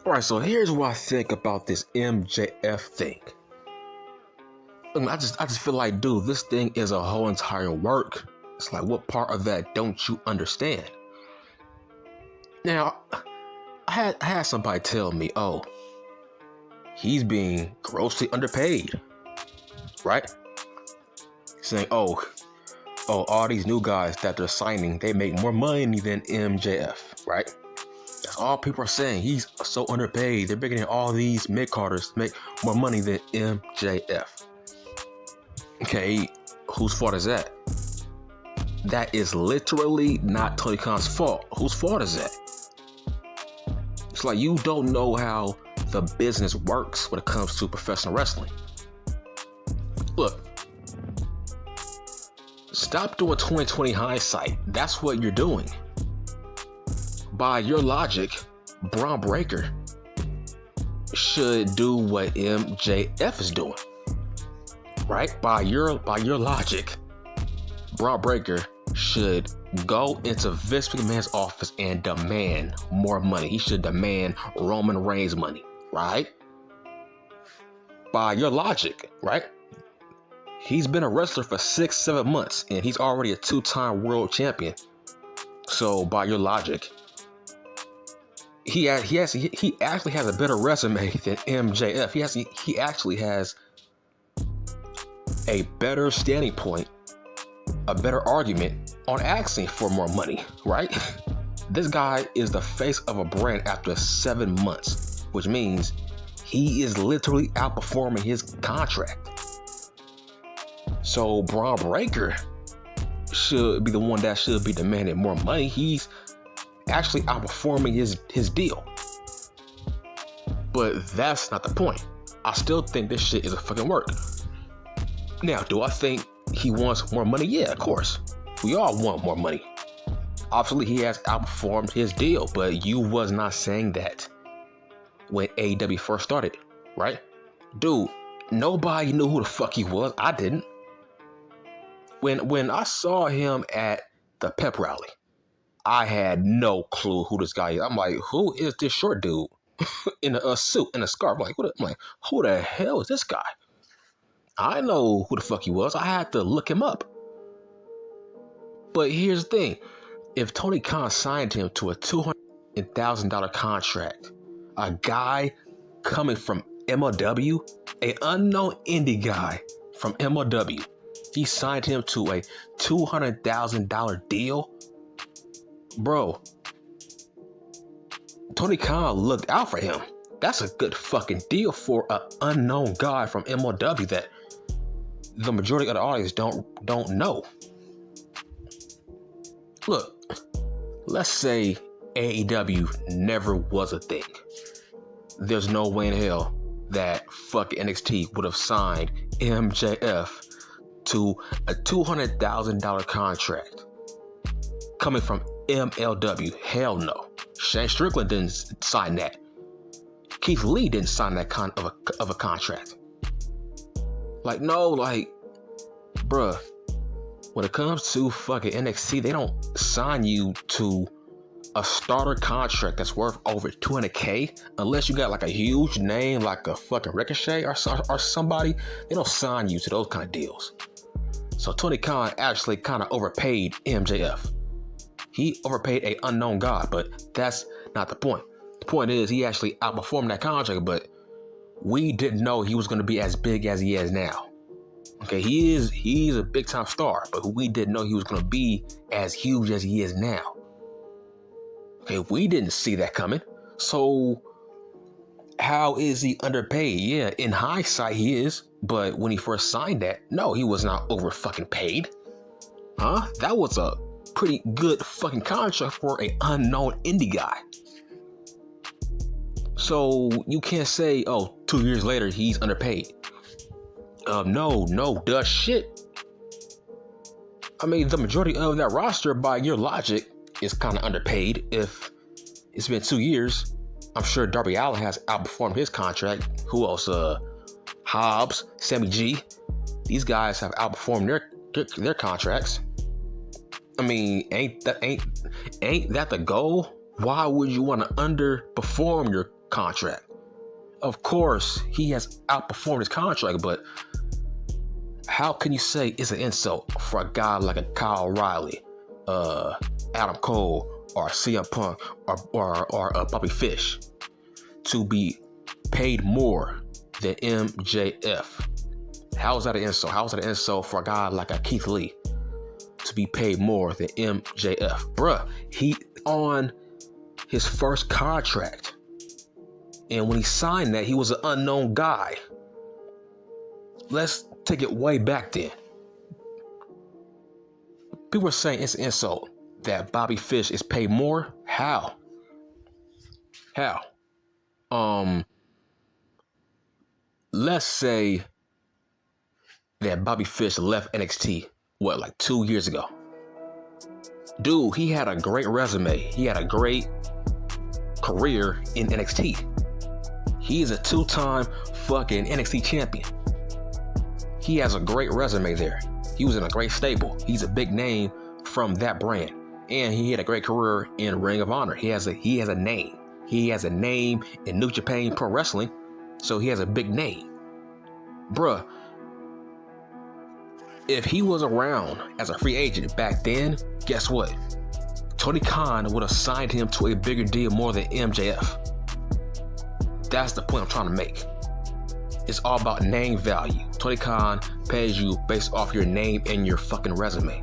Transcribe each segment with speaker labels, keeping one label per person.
Speaker 1: Alright, so here's what I think about this MJF thing. I just feel like, dude, this thing is a whole entire work. It's like, what part of that don't you understand? Now, I had somebody tell me, oh, he's being grossly underpaid, right? Saying, oh, all these new guys that they're signing, they make more money than MJF, right? That's all people are saying. He's so underpaid. They're bringing in all these mid-carders to make more money than MJF. Okay, whose fault is that? That is literally not Tony Khan's fault. Whose fault is that? It's like you don't know how the business works when it comes to professional wrestling. Look, stop doing 2020 hindsight. That's what you're doing. By your logic, Braun Breaker should do what MJF is doing. Right? By your logic, Braun Breaker should go into Vince McMahon's office and demand more money. He should demand Roman Reigns money, right? By your logic, right? He's been a wrestler for 6-7 months and he's already a 2-time world champion. So by your logic, he actually has a better resume than MJF. He actually has a better standing point, a better argument on asking for more money, right? This guy is the face of a brand after 7 months, which means he is literally outperforming his contract. So Braun Breaker should be the one that should be demanding more money. He's actually outperforming his deal. But that's not the point. I still think this shit is a fucking work. Now, do I think he wants more money? Yeah, of course. We all want more money. Obviously, he has outperformed his deal, but you was not saying that when AEW first started, right? Dude, nobody knew who the fuck he was. I didn't. When I saw him at the pep rally, I had no clue who this guy is. I'm like, who is this short dude in a suit and a scarf? I'm like, who the hell is this guy? I know who the fuck he was. I had to look him up. But here's the thing. If Tony Khan signed him to a $200,000 contract, a guy coming from MLW, an unknown indie guy from MLW, he signed him to a $200,000 deal, bro, Tony Khan looked out for him. That's a good fucking deal for an unknown guy from MLW that the majority of the audience don't know. Look, let's say AEW never was a thing. There's no way in hell that fucking NXT would have signed MJF to a $200,000 contract coming from MLW. Hell no. Shane Strickland didn't sign that. Keith Lee didn't sign that kind of a contract. Like, no, like, bruh, when it comes to fucking NXT, they don't sign you to a starter contract that's worth over $200K unless you got like a huge name like a fucking Ricochet or somebody. They don't sign you to those kind of deals. So Tony Khan actually kind of overpaid MJF. He overpaid an unknown guy, but that's not the point. The point is he actually outperformed that contract, but we didn't know he was going to be as big as he is now. Okay, he's a big time star, but we didn't know he was going to be as huge as he is now. Okay, we didn't see that coming. So how is he underpaid? Yeah, in hindsight he is, but when he first signed that, no, he was not over fucking paid. Huh? That was a pretty good fucking contract for an unknown indie guy. So you can't say, oh, 2 years later he's underpaid. No, duh shit. I mean, the majority of that roster, by your logic, is kind of underpaid. If it's been 2 years, I'm sure Darby Allin has outperformed his contract. Who else? Hobbs, Sammy G. These guys have outperformed their contracts. I mean, ain't that the goal? Why would you want to underperform your contract. Of course, he has outperformed his contract, but how can you say it's an insult for a guy like a Kyle O'Reilly, Adam Cole, or CM Punk, or Bobby Fish to be paid more than MJF? How is that an insult? How is that an insult for a guy like a Keith Lee to be paid more than MJF? Bruh, he on his first contract. And when he signed that, he was an unknown guy. Let's take it way back then. People are saying it's an insult that Bobby Fish is paid more. How? Let's say that Bobby Fish left NXT, like 2 years ago. Dude, he had a great resume. He had a great career in NXT. He is a 2-time fucking NXT champion. He has a great resume there. He was in a great stable. He's a big name from that brand. And he had a great career in Ring of Honor. He has a name. He has a name in New Japan Pro Wrestling. So he has a big name. Bruh, if he was around as a free agent back then, guess what? Tony Khan would have signed him to a bigger deal more than MJF. That's the point I'm trying to make. It's all about name value. Tony Khan pays you based off your name and your fucking resume.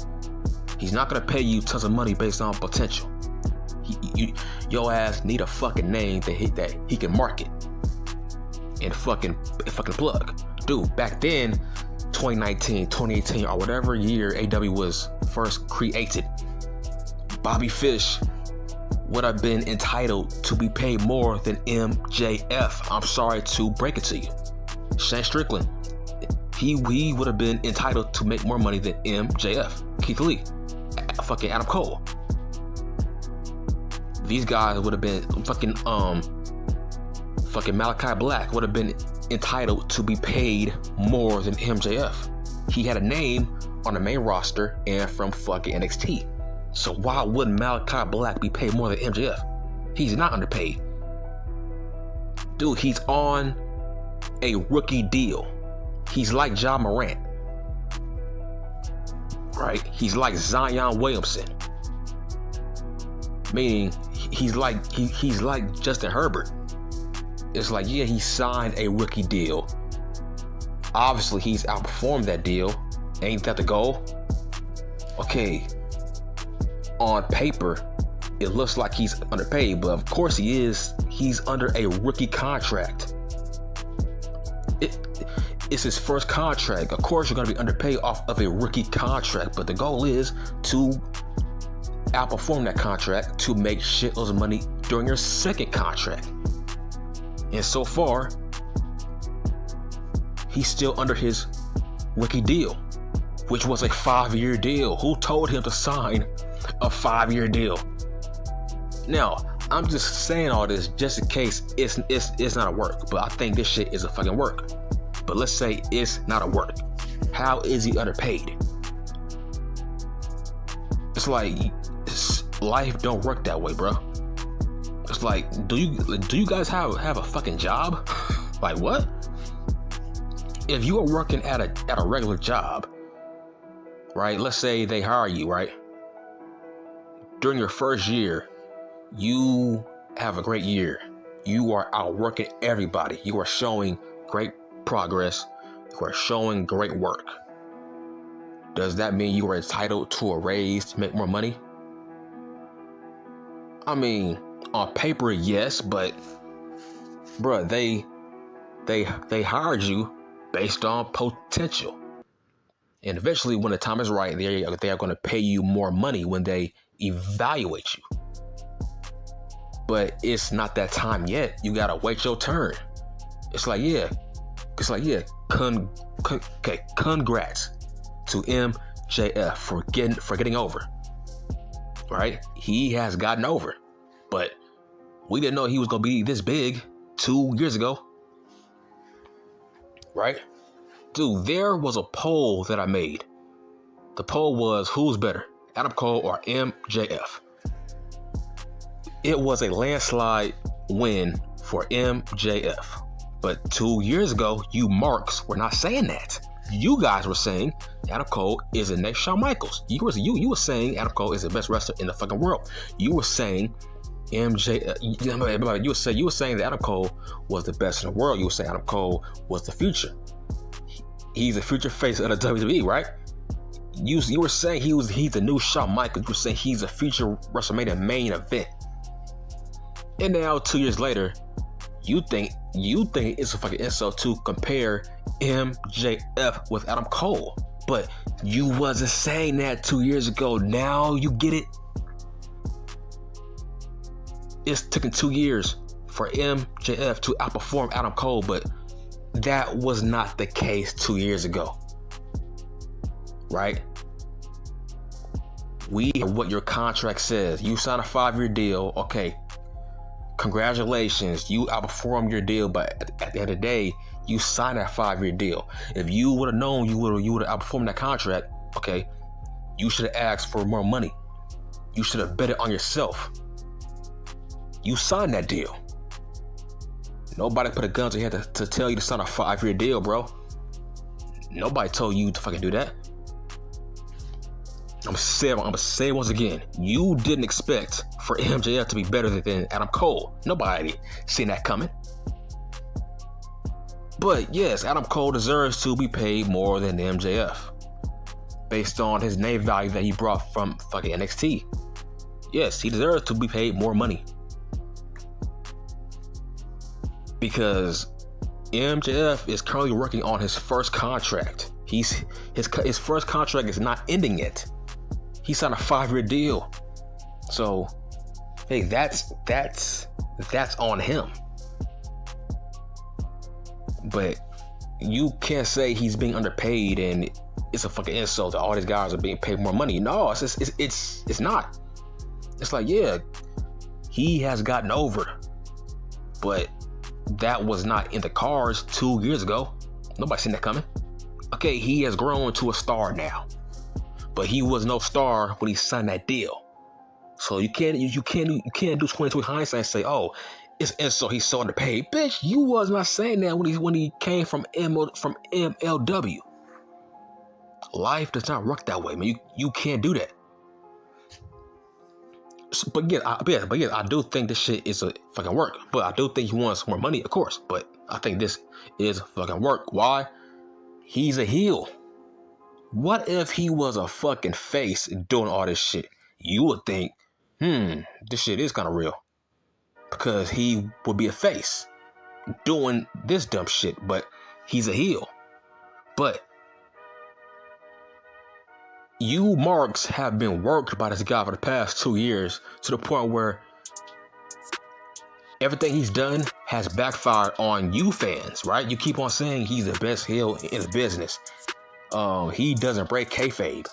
Speaker 1: He's not gonna pay you tons of money based on potential. Your ass need a fucking name that he can market and fucking plug. Dude, back then, 2019, 2018, or whatever year AEW was first created, Bobby Fish would have been entitled to be paid more than MJF. I'm sorry to break it to you. Shane Strickland, he would have been entitled to make more money than MJF. Keith Lee, fucking Adam Cole. These guys would have been fucking Malachi Black would have been entitled to be paid more than MJF. He had a name on the main roster and from fucking NXT. So why wouldn't Malachi Black be paid more than MJF? He's not underpaid. Dude, he's on a rookie deal. He's like John Morant. Right? He's like Zion Williamson. Meaning he's like Justin Herbert. It's like, yeah, he signed a rookie deal. Obviously, he's outperformed that deal. Ain't that the goal? Okay. On paper, it looks like he's underpaid, but of course he is. He's under a rookie contract. It's his first contract. Of course, you're going to be underpaid off of a rookie contract, but the goal is to outperform that contract to make shitloads of money during your second contract. And so far, he's still under his rookie deal, which was a 5-year deal. Who told him to sign a 5-year deal? Now, I'm just saying all this just in case it's not a work, but I think this shit is a fucking work. But let's say it's not a work. How is he underpaid? It's like life don't work that way, bro. It's like, do you guys have a fucking job? Like what? If you are working at a regular job, right? Let's say they hire you, right? During your first year, you have a great year. You are outworking everybody. You are showing great progress. You are showing great work. Does that mean you are entitled to a raise to make more money? I mean, on paper, yes, but bruh, they hired you based on potential. And eventually, when the time is right, they are going to pay you more money when they evaluate you. But it's not that time yet. You gotta wait your turn. It's like, yeah, congrats to MJF for getting over. Right? He has gotten over, but we didn't know he was gonna be this big 2 years ago. Right? Dude, there was a poll that I made. The poll was, who's better, Adam Cole or MJF? It was a landslide win for MJF. But 2 years ago, you marks were not saying that. You guys were saying Adam Cole is the next Shawn Michaels. You were saying Adam Cole is the best wrestler in the fucking world. You were saying you were saying that Adam Cole was the best in the world. You were saying Adam Cole was the future. He's the future face of the WWE, right? You were saying he's the new Shawn Michaels. You were saying he's a future WrestleMania main event. And now 2 years later, you think it's a fucking insult to compare MJF with Adam Cole. But you wasn't saying that 2 years ago. Now you get it. It's taken 2 years for MJF to outperform Adam Cole, but that was not the case 2 years ago. Right? We are what your contract says. You sign a 5-year deal, okay. Congratulations, you outperformed your deal, but at the end of the day, you signed that 5-year deal. If you would have known you would have outperformed that contract, okay, you should have asked for more money. You should have bet it on yourself. You signed that deal. Nobody put a gun to your head to tell you to sign a 5-year deal, bro. Nobody told you to fucking do that. I'm gonna say it once again. You didn't expect for MJF to be better than Adam Cole. Nobody seen that coming. But yes, Adam Cole deserves to be paid more than MJF based on his name value that he brought from fucking NXT. Yes, he deserves to be paid more money because MJF is currently working on his first contract. His first contract is not ending yet. He signed a 5-year deal. So, hey, that's on him. But you can't say he's being underpaid and it's a fucking insult that all these guys are being paid more money. No, it's not. It's like, yeah, he has gotten over, but that was not in the cards 2 years ago. Nobody seen that coming. Okay, he has grown to a star now, but he was no star when he signed that deal. So you can't do 20/20 hindsight and say, oh, it's insult, he's so underpaid. Bitch, you was not saying that when he came from MLW. Life does not work that way, man. You can't do that. But yeah, I do think this shit is a fucking work. But I do think he wants more money, of course. But I think this is fucking work. Why? He's a heel. What if he was a fucking face doing all this shit? You would think, this shit is kind of real. Because he would be a face doing this dumb shit. But he's a heel. But you marks have been worked by this guy for the past 2 years to the point where everything he's done has backfired on you fans, right? You keep on saying he's the best heel in the business. He doesn't break kayfabe.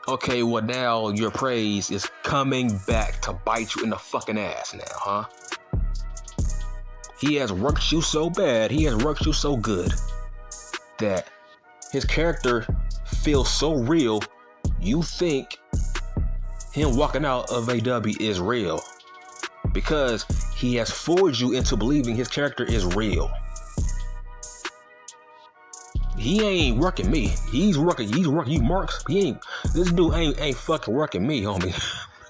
Speaker 1: Okay, well now your praise is coming back to bite you in the fucking ass now, huh? He has worked you so bad, he has worked you so good that his character feels so real, you think him walking out of AW is real because he has fooled you into believing his character is real. He ain't working me. He's working you marks. This dude ain't fucking working me, homie.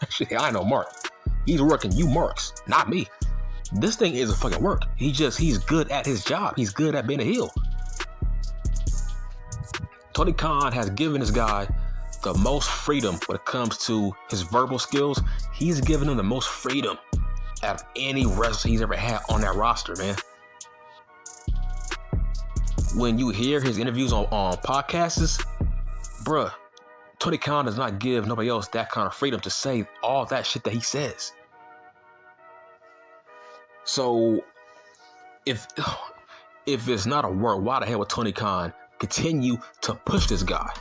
Speaker 1: Shit, I know Mark. He's working you marks, not me. This thing is a fucking work. He's good at his job. He's good at being a heel. Tony Khan has given this guy the most freedom when it comes to his verbal skills. He's given him the most freedom out of any wrestler he's ever had on that roster, man. When you hear his interviews on podcasts, bruh, Tony Khan does not give nobody else that kind of freedom to say all that shit that he says. So, if it's not a work, why the hell would Tony Khan continue to push this guy?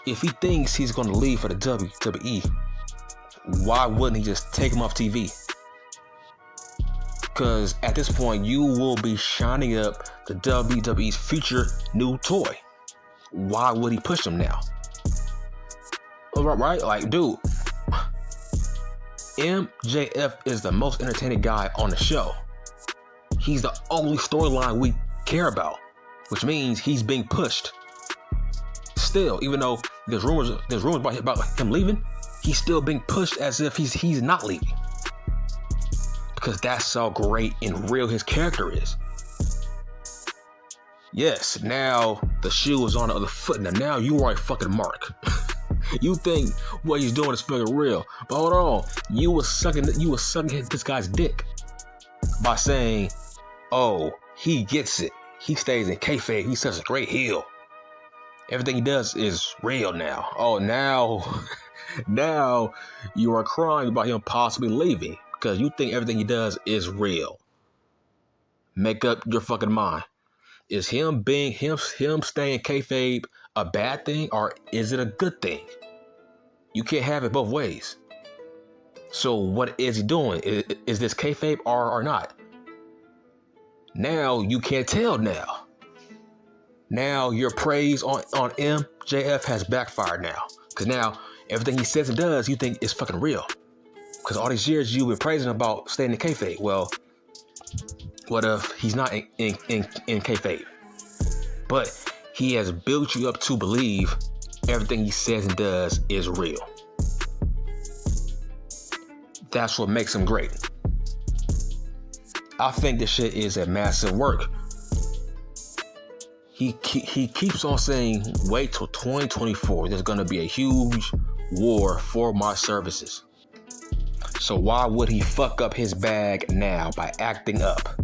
Speaker 1: If he thinks he's going to leave for the WWE, why wouldn't he just take him off TV? Because at this point, you will be shining up the WWE's future new toy. Why would he push him now? Right? Like, dude, MJF is the most entertaining guy on the show. He's the only storyline we care about, which means he's being pushed. Still, even though there's rumors about him leaving, he's still being pushed as if he's not leaving. Because that's how great and real his character is. Yes, now the shoe is on the other foot. Now you are a fucking mark. You think what he's doing is fucking real, but hold on, you was sucking this guy's dick by saying, "Oh, he gets it. He stays in kayfabe. He's such a great heel. Everything he does is real now. Oh, now you are crying about him possibly leaving because you think everything he does is real. Make up your fucking mind. Is him staying kayfabe a bad thing or is it a good thing? You can't have it both ways. So what is he doing? Is this kayfabe or not? Now you can't tell now. Now your praise on MJF has backfired now. Because now everything he says and does, you think is fucking real. Because all these years you've been praising about staying in kayfabe. Well, what if he's not in kayfabe? But he has built you up to believe everything he says and does is real. That's what makes him great. I think this shit is a massive work. He keeps on saying, wait till 2024. There's going to be a huge war for my services. So why would he fuck up his bag now by acting up?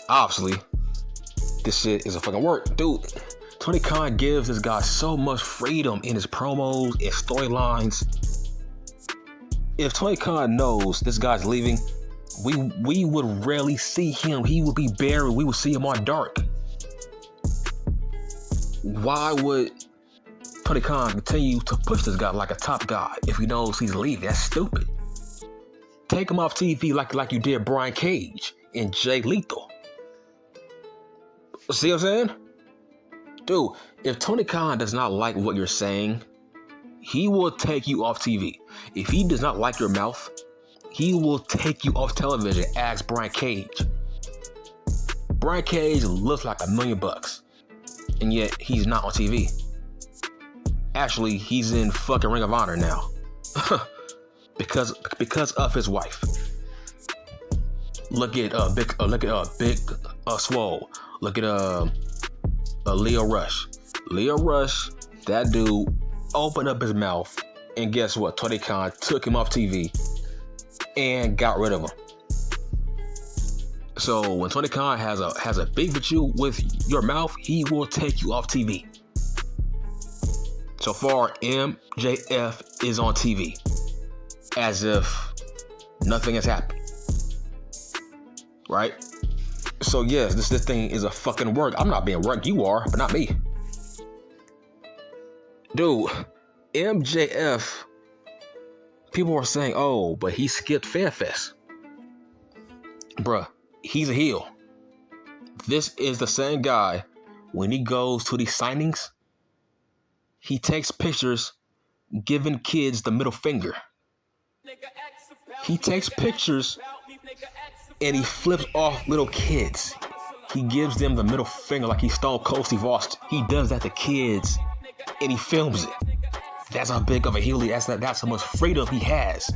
Speaker 1: Obviously, this shit is a fucking work. Dude, Tony Khan gives this guy so much freedom in his promos and storylines. If Tony Khan knows this guy's leaving, we would rarely see him. He would be buried. We would see him on dark. Why would Tony Khan continue to push this guy like a top guy if he knows he's leaving? That's stupid. Take him off TV like you did Brian Cage and Jay Lethal. See what I'm saying? Dude, if Tony Khan does not like what you're saying, he will take you off TV. If he does not like your mouth, he will take you off television. Ask Brian Cage. Brian Cage looks like $1 million, and yet he's not on TV. Actually, he's in fucking Ring of Honor now. because of his wife. Look at Big Swole. Look at Leo Rush. Leo Rush, that dude opened up his mouth, and guess what? Tony Khan took him off TV and got rid of him. So when Tony Khan has a beef with you with your mouth, he will take you off TV. So far, MJF is on TV as if nothing has happened. Right? So yes, this thing is a fucking work. I'm not being worked, you are, but not me. Dude, MJF, people are saying, oh, but he skipped FanFest. Bruh, he's a heel. This is the same guy, when he goes to these signings, he takes pictures giving kids the middle finger. He takes pictures and he flips off little kids. He gives them the middle finger like he's Stone Cold Steve Austin. He does that to kids and he films it. That's how big of a heel he is. That's how much freedom he has.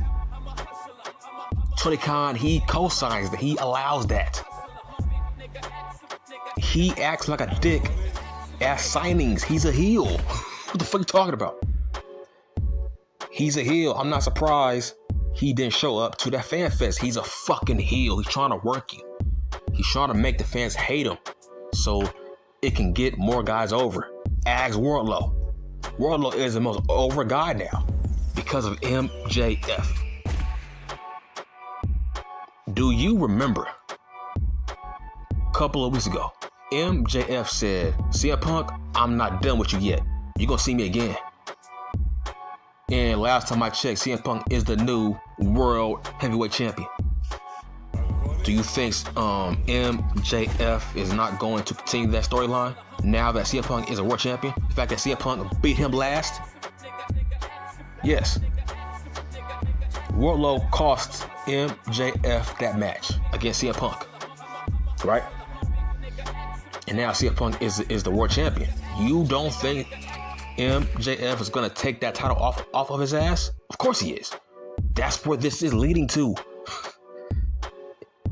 Speaker 1: Tony Khan, he co-signs that. He allows that. He acts like a dick at signings. He's a heel. What the fuck are you talking about? He's a heel. I'm not surprised he didn't show up to that fan fest. He's a fucking heel. He's trying to work you. He's trying to make the fans hate him so it can get more guys over. Ask Warlow. Warlow is the most over guy now because of MJF. Do you remember a couple of weeks ago, MJF said, CM Punk, I'm not done with you yet. You're going to see me again. And last time I checked, CM Punk is the new world heavyweight champion. Do you think MJF is not going to continue that storyline now that CM Punk is a world champion? The fact that CM Punk beat him last? Yes. Wardlow cost MJF that match against CM Punk, right? And now CM Punk is the world champion. You don't think MJF is gonna take that title off of his ass? Of course he is. That's where this is leading to.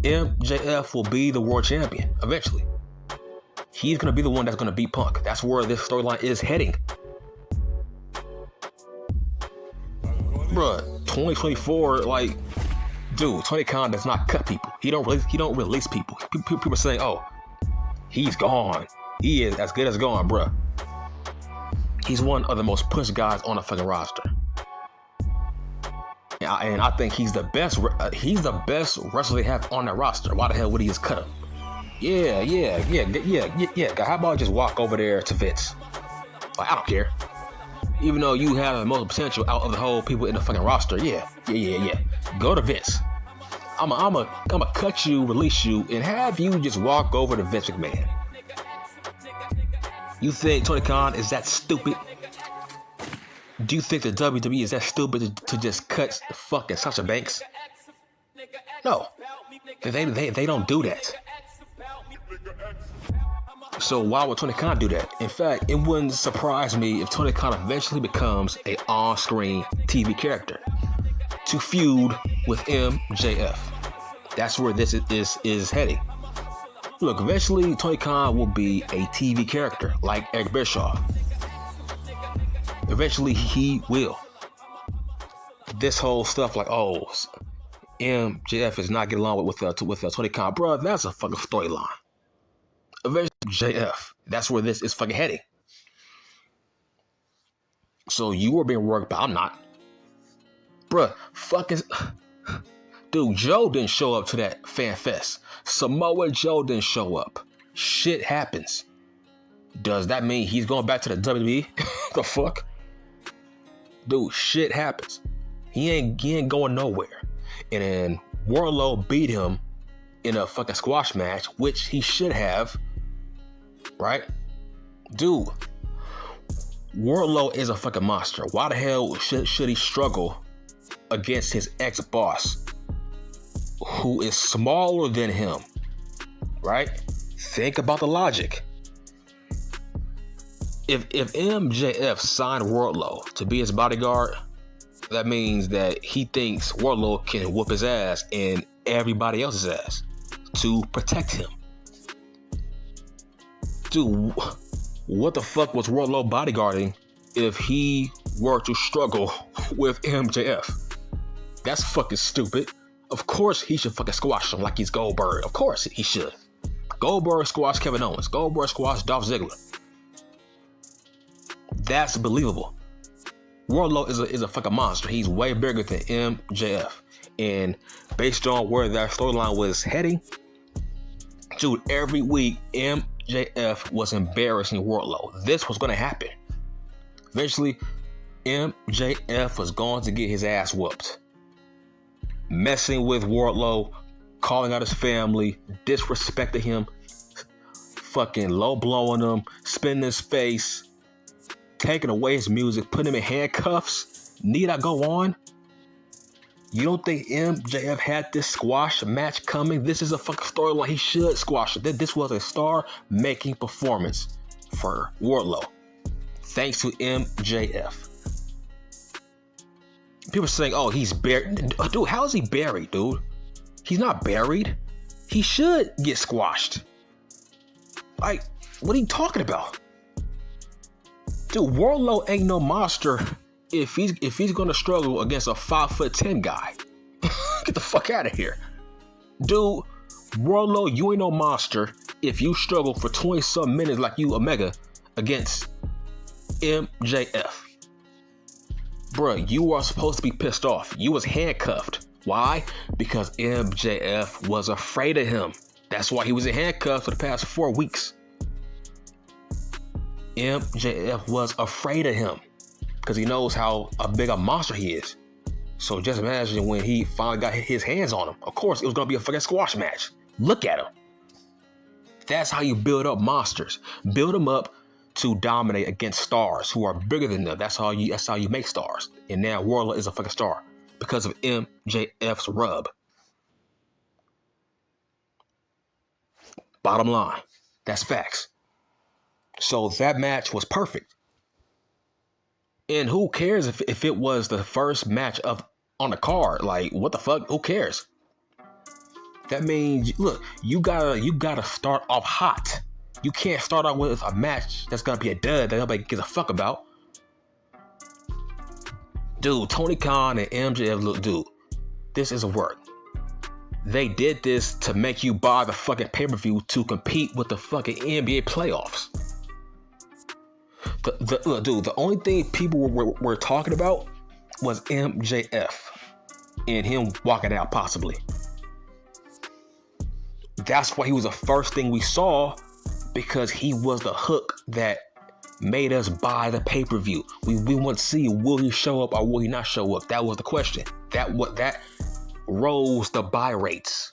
Speaker 1: MJF will be the world champion eventually. He's gonna be the one that's gonna beat Punk. That's where this storyline is heading. Bruh, 2024, like, dude, Tony Khan does not cut people. He don't release people. People are saying, oh, he's gone. He is as good as gone, bruh. He's one of the most pushed guys on the fucking roster. And I think he's the best wrestler they have on that roster. Why the hell would he just cut him? Yeah. How about I just walk over there to Vince? Like, I don't care. Even though you have the most potential out of the whole people in the fucking roster, yeah. Go to Vince. I'ma cut you, release you, and have you just walk over to Vince McMahon. You think Tony Khan is that stupid? Do you think the WWE is that stupid to just cut fucking Sasha Banks? No, they don't do that. So why would Tony Khan do that? In fact, it wouldn't surprise me if Tony Khan eventually becomes a on-screen TV character to feud with MJF. That's where this is heading. Look, eventually Tony Khan will be a TV character like Eric Bischoff. Eventually he will. This whole stuff like, oh, MJF is not getting along with Tony Khan, bro. That's a fucking storyline. Eventually, JF. That's where this is fucking heading. So you were being worked, but I'm not. Bruh, fucking... Dude, Joe didn't show up to that fan fest. Samoa Joe didn't show up. Shit happens. Does that mean he's going back to the WWE? The fuck? Dude, shit happens. He ain't going nowhere. And then Warlow beat him in a fucking squash match, which he should have. Right? Dude, Warlow is a fucking monster. Why the hell should he struggle against his ex-boss, who is smaller than him? Right? Think about the logic. If MJF signed Wardlow to be his bodyguard, that means that he thinks Wardlow can whoop his ass and everybody else's ass to protect him. Dude, what the fuck was Wardlow bodyguarding if he were to struggle with MJF? That's fucking stupid. Of course he should fucking squash him like he's Goldberg. Of course he should. Goldberg squashed Kevin Owens. Goldberg squashed Dolph Ziggler. That's believable. Warlow is a fucking monster. He's way bigger than MJF. And based on where that storyline was heading, dude, every week MJF was embarrassing Warlow. This was going to happen. Eventually, MJF was going to get his ass whooped. Messing with Wardlow, calling out his family, disrespecting him, fucking low blowing him, spinning his face, taking away his music, putting him in handcuffs. Need I go on? You don't think MJF had this squash match coming? This is a fucking storyline. He should squash it. This was a star-making performance for Wardlow, thanks to MJF. People are saying, oh, he's buried. Dude, how is he buried, dude? He's not buried. He should get squashed. Like, what are you talking about? Dude, Warlow ain't no monster if he's gonna struggle against a 5'10" guy. Get the fuck out of here. Dude, Warlow, you ain't no monster if you struggle for 20-some minutes like you Omega against MJF. Bruh, you are supposed to be pissed off. You was handcuffed. Why? Because MJF was afraid of him. That's why he was in handcuffs for the past 4 weeks. MJF was afraid of him because he knows how big a monster he is. So just imagine when he finally got his hands on him. Of course, it was going to be a fucking squash match. Look at him. That's how you build up monsters. Build them up to dominate against stars who are bigger than them. That's how you make stars. And now Warlow is a fucking star. because of MJF's rub. Bottom line, that's facts. So that match was perfect. And who cares if it was the first match on the card? Like, what the fuck? Who cares? That means, look, you gotta start off hot. You can't start out with a match that's gonna be a dud that nobody gives a fuck about. Dude, Tony Khan and MJF, look, dude, this is a work. They did this to make you buy the fucking pay-per-view to compete with the fucking NBA playoffs. Look, dude, the only thing people were talking about was MJF and him walking out, possibly. That's why he was the first thing we saw, because he was the hook that made us buy the pay-per-view. We want to see, will he show up or will he not show up? That was the question. That rose the buy rates.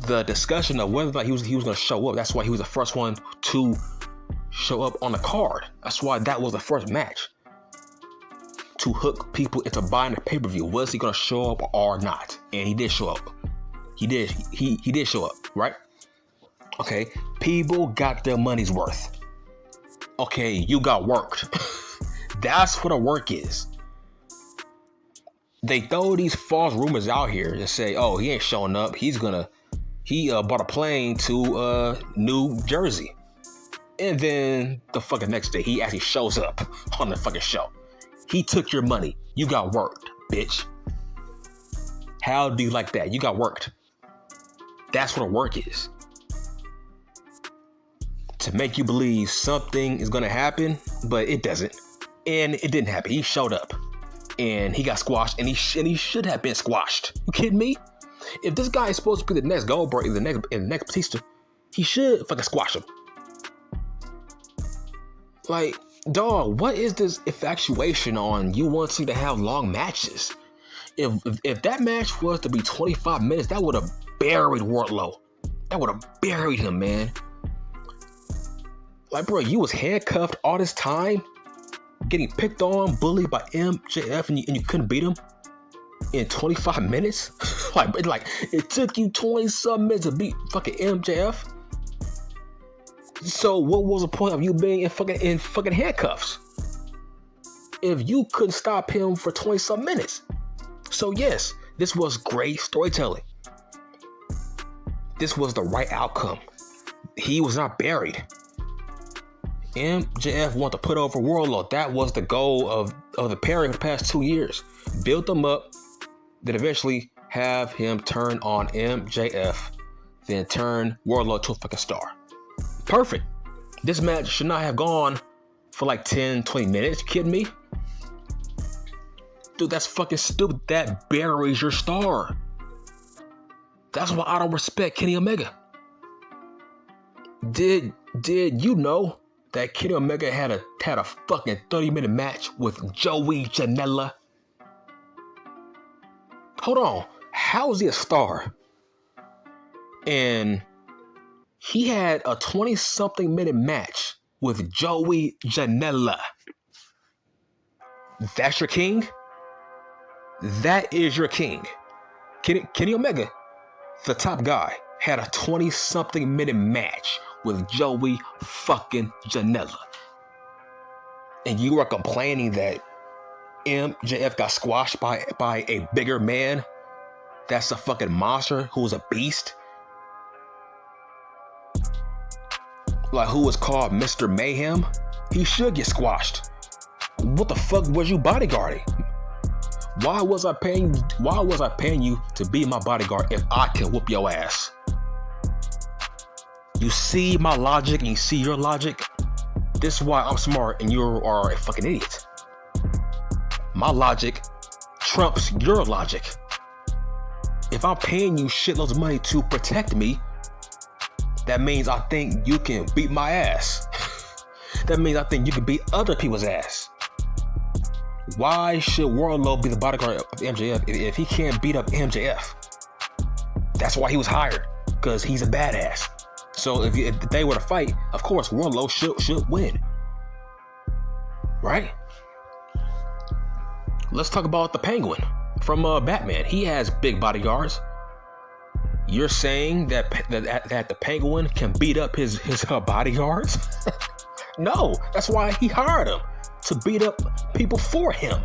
Speaker 1: The discussion of whether or not he was going to show up, that's why he was the first one to show up on the card. That's why that was the first match to hook people into buying the pay-per-view. Was he going to show up or not? And he did show up. He did show up, right? Okay, people got their money's worth. Okay, you got worked. That's what a work is. They throw these false rumors out here and say, oh, he ain't showing up. He bought a plane to New Jersey. And then the fucking next day, he actually shows up on the fucking show. He took your money. You got worked, bitch. How do you like that? You got worked. That's what a work is. To make you believe something is going to happen, but it doesn't. And it didn't happen. He showed up. And he got squashed. And he should have been squashed. You kidding me? If this guy is supposed to be the next Goldberg, the next Batista, he should fucking squash him. Like, dog, what is this infatuation on you wanting to have long matches? If that match was to be 25 minutes, that would have buried Wardlow. That would have buried him, man. Like, bro, you was handcuffed all this time, getting picked on, bullied by MJF, and you couldn't beat him in 25 minutes? like it took you 20-some minutes to beat fucking MJF. So what was the point of you being in fucking handcuffs if you couldn't stop him for 20-some minutes? So yes, this was great storytelling. This was the right outcome. He was not buried. MJF wanted to put over Warlow. That was the goal of the pairing for the past 2 years. Build them up, then eventually have him turn on MJF, then turn Warlow to a fucking star. Perfect. This match should not have gone for like 10, 20 minutes. You kidding me? Dude, that's fucking stupid. That buries your star. That's why I don't respect Kenny Omega. Did you know that Kenny Omega had a fucking 30-minute match with Joey Janela? Hold on. How is he a star? And he had a 20-something minute match with Joey Janela. That's your king? That is your king. Kenny Omega, the top guy, had a 20-something minute match with Joey fucking Janela. And you are complaining that MJF got squashed by a bigger man that's a fucking monster who's a beast? Like, who was called Mr. Mayhem? He should get squashed. What the fuck was you bodyguarding? Why was I paying you to be my bodyguard if I can whoop your ass? You see my logic and you see your logic? This is why I'm smart and you are a fucking idiot. My logic trumps your logic. If I'm paying you shitloads of money to protect me, that means I think you can beat my ass. That means I think you can beat other people's ass. Why should Warlow be the bodyguard of MJF if he can't beat up MJF? That's why he was hired, because he's a badass. So if they were to fight, of course Warlow should win. Right? Let's talk about the Penguin from Batman. He has big bodyguards. You're saying that the Penguin can beat up his bodyguards? No, that's why he hired him, to beat up people for him.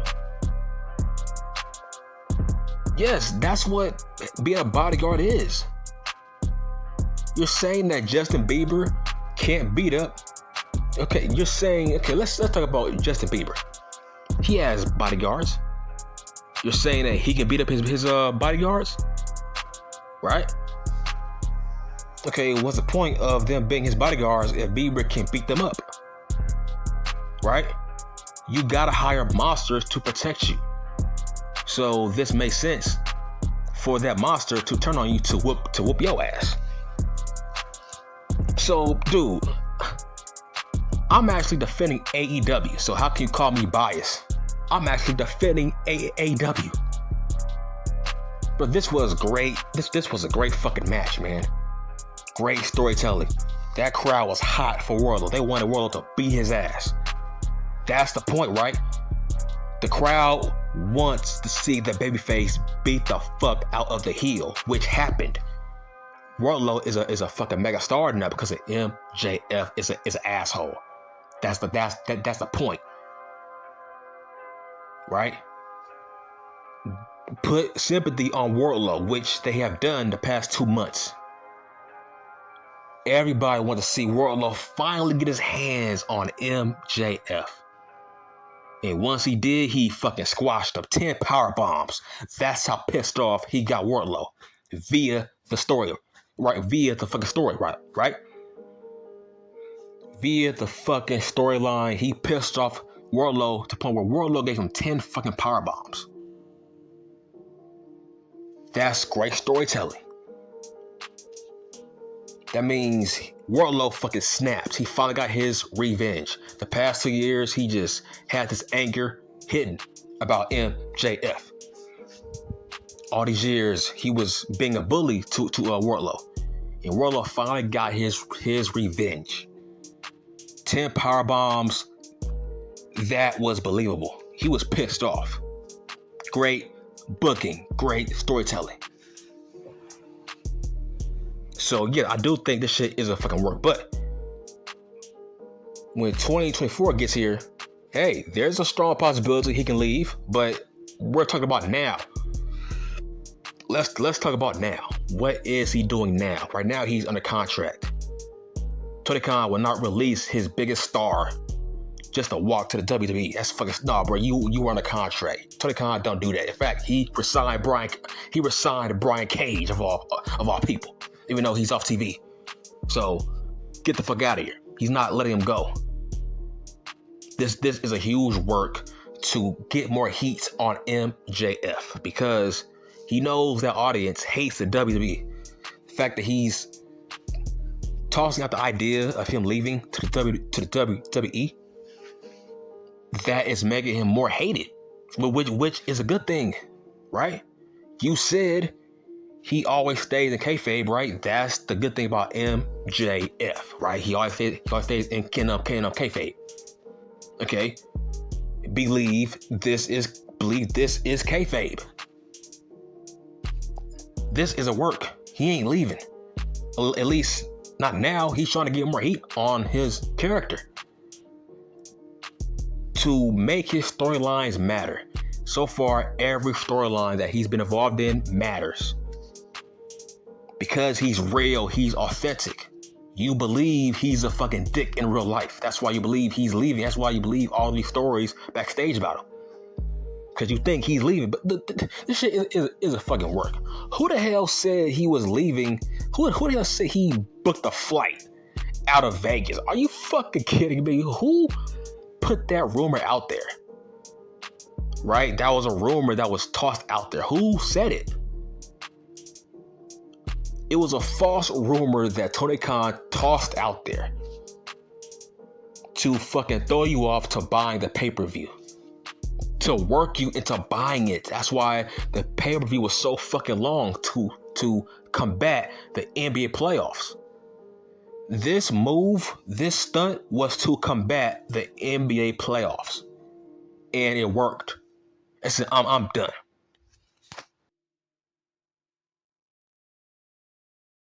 Speaker 1: Yes, that's what being a bodyguard is. You're saying that Justin Bieber can't beat up. Okay, you're saying, okay, let's talk about Justin Bieber. He has bodyguards. You're saying that he can beat up his bodyguards? Right? Okay, what's the point of them being his bodyguards if Bieber can beat them up? Right? You gotta hire monsters to protect you. So this makes sense for that monster to turn on you to whoop your ass. So, dude, I'm actually defending AEW. So how can you call me biased? I'm actually defending AEW. But this was great. This was a great fucking match, man. Great storytelling. That crowd was hot for Warlow. They wanted Warlow to beat his ass. That's the point, right? The crowd wants to see the babyface beat the fuck out of the heel, which happened. Warlow is a fucking mega star now because of MJF is an asshole. That's the point, right? Put sympathy on Warlow, which they have done the past 2 months. Everybody wants to see Warlow finally get his hands on MJF. And once he did, he fucking squashed him. 10 power bombs. That's how pissed off he got Wardlow. Via the story. Right? Via the fucking story. Right? Via the fucking storyline, he pissed off Wardlow to the point where Wardlow gave him 10 fucking power bombs. That's great storytelling. That means Warlow fucking snapped. He finally got his revenge. The past 2 years, he just had this anger hidden about MJF. All these years, he was being a bully to Wardlow. And Wardlow finally got his revenge. 10 power bombs. That was believable. He was pissed off. Great booking. Great storytelling. So yeah, I do think this shit is a fucking work. But when 2024 gets here, hey, there's a strong possibility he can leave. But we're talking about now. Let's talk about now. What is he doing now? Right now, he's under contract. Tony Khan will not release his biggest star just to walk to the WWE. That's fucking nah, bro. You were under contract. Tony Khan don't do that. In fact, he resigned Brian Cage of all people, even though he's off TV. So get the fuck out of here. He's not letting him go. This is a huge work to get more heat on MJF because he knows that audience hates the WWE. The fact that he's tossing out the idea of him leaving to the WWE, that is making him more hated, which is a good thing, right? You said he always stays in kayfabe, right? That's the good thing about MJF, right? He always stays in kayfabe. Okay, believe this is kayfabe. This is a work. He ain't leaving. At least not now. He's trying to get more heat on his character to make his storylines matter. So far, every storyline that he's been involved in matters. Because he's real, he's authentic. You believe he's a fucking dick in real life. That's why you believe he's leaving. That's why you believe all these stories backstage about him. Because you think he's leaving. But this shit is a fucking work. Who the hell said he was leaving? Who the hell said he booked a flight out of Vegas? Are you fucking kidding me? Who put that rumor out there? Right? That was a rumor that was tossed out there. Who said it? It was a false rumor that Tony Khan tossed out there to fucking throw you off to buying the pay-per-view. To work you into buying it. That's why the pay-per-view was so fucking long to combat the NBA playoffs. This move, this stunt was to combat the NBA playoffs. And it worked. I said, I'm done.